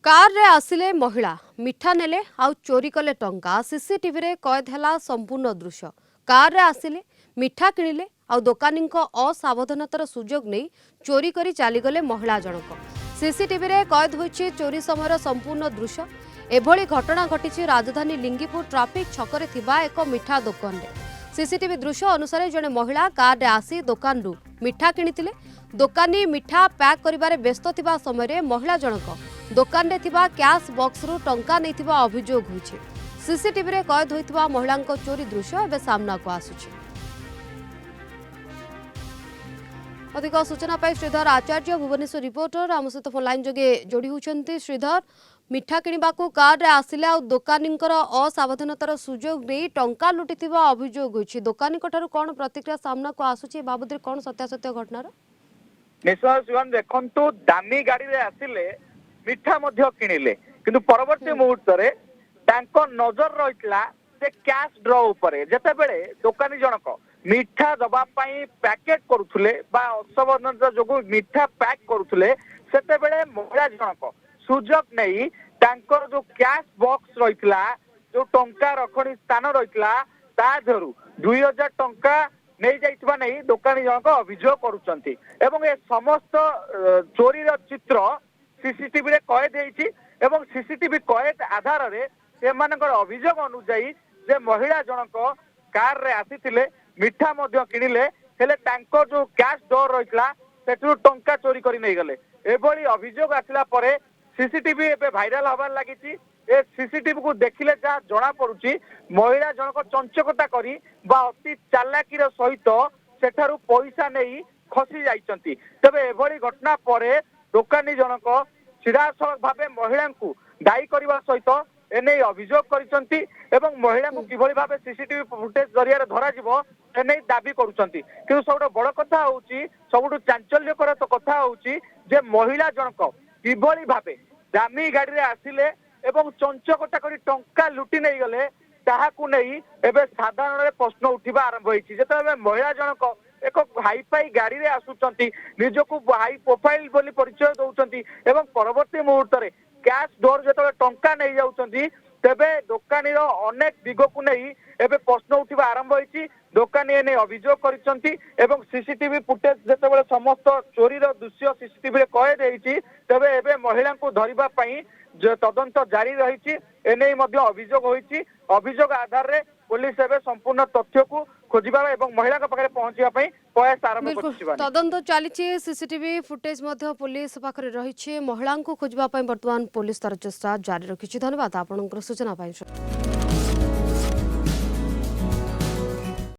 Car रे आसिले महिला मिठा नेले आउ चोरी कले टंका सीसीटीवी रे कैद हैला संपूर्ण दृश्य। कार रे आसिले मिठा किणिले आउ दोकानी असावधानतार सुजोग नहीं चोरी करी चलीगले महिला जनक। सीसीटीवी रे कैद होइछि चोरी समय संपूर्ण दृश्य। एभली घटना घटी राजधानी लिंगीपुर ट्राफिक छकरे थिबा एक मिठा दोकान रे। सीसीटीवी दृश्य अनुसार जड़े महिला कार रे आसी दोकान रु मिठा किणितिले। दोकानी मिठा पैक करिबारे व्यस्त थिबा समय महिला जनक दोकान रे थिबा कैश बॉक्स रु टंका नैथिबा अभियोग होइछि। सीसीटीवी रे कैद होइथिबा महिलांको चोरी दृश्य एबे सामना को आसुछि। अधिक सूचना पाई श्रीधर आचार्य भुवनेश्वर रिपोर्टर आम सहित फोन लाइन जोगे जोड़ी होती। श्रीधर, मिठा किणवाकू कार रे आसिले आ दोकानींकर असावधानतार सुजोग नहीं टंका लुटिथिबा अभियोग होइछि। दोकानी ठारू कोन प्रतिक्रिया सामना को आसुछि बाबद कोन सत्यासत्य घटनार? निश्चय जीवन देखंतु दामी गाड़ी रे आसिले मिठा मध्य किणिले किंतु परवर्ती मुहूर्त रे तांको नजर रहितला से कैश ड्रॉ उपरे जते बेले दोकानी जनक मिठा दबा पई पैकेट करूथुले बा असावधानता जोगु मिठा पैक करूथुले सेते बेले महिला जनक सुजोग नहीं तांकर जो कैश बॉक्स रहितला जो टंका रखणी स्थान रहितला ता धरू 2000 टंका नहीं जाइतबा नहीं दोकानी जनक अभियोग करूचंती एवं ए समस्त चोरी रो चित्र सीसीटीवी रे कैद हेछि एवं सीसीटीवी कैद आधार रे सेमानकर अभियोग अनुसायी जे महिला जनक कार रे आसीथिले मिठा मध्य किणिले हेले तांको जो कैश डोर रहितला सेठु टंका चोरी करी नै गले। एभली अभियोग आसिला परे सीसीटीवी एबे भाइराल हबार लागिछि। ए सीसीटीवी को देखिले जा जणा पड़ुछि महिला जनक चंचकता करी बा अति चालाकीर सहित सेठारु पैसा नहीं खसी जाइछंती। तबे एभली घटना परे दोकानी जनक सीधासलख भावे महिला को दायी करने सहित एने अभियोग करिसंती एवं महिला को किभली भावे सीसीटीवी फुटेज जरिया धरा जिवो एने दाबी करूसंती। किंतु सबुठ बड़ कथा होउची सबुठ चांचल्यकर तो कथा होउची जे महिला जनक किभली भावे दामी गाड़ी रे आसिले एवं चंचकटा करी टंका लुटी नहीं गले ताहाकू नहीं एबे साधारण प्रश्न उठिबा आरंभ होइछि। जेतबे महिला जनक एक हाईफाई गाड़ी रे आसुचंती निजको हाई प्रोफाइल बोली परिचय दउचंती एवं परवर्ती मुहूर्त रे कैश डोर जतबे टंका नहीं जाउचंती तेबे दोकानी रो अनेक दिग को नहीं एबे प्रश्न उठिबा आरंभ होइछि। दोकानी एने अभियोग करिसंती एवं सीसीटीवी फुटेज जतबे समस्त चोरी रो दृश्य सीसीटीवी रे कैद हेछि तेबे एबे महिला को धरिबा पई जो तदंत जारी रही एने अभियोग होइछि। अभियोग आधार रे पुलिस एबे संपूर्ण तथ्य को खोजिबा एवं महिला पाखे पहुंचवा प्रयास आरंभ करछि। तदंत चली सीसीटीवी फुटेज पुलिस पाखे रही महिला को खोजिबा वर्तमान पुलिस तार चेष्टा जारी रखी। धन्यवाद आपनकर सूचना।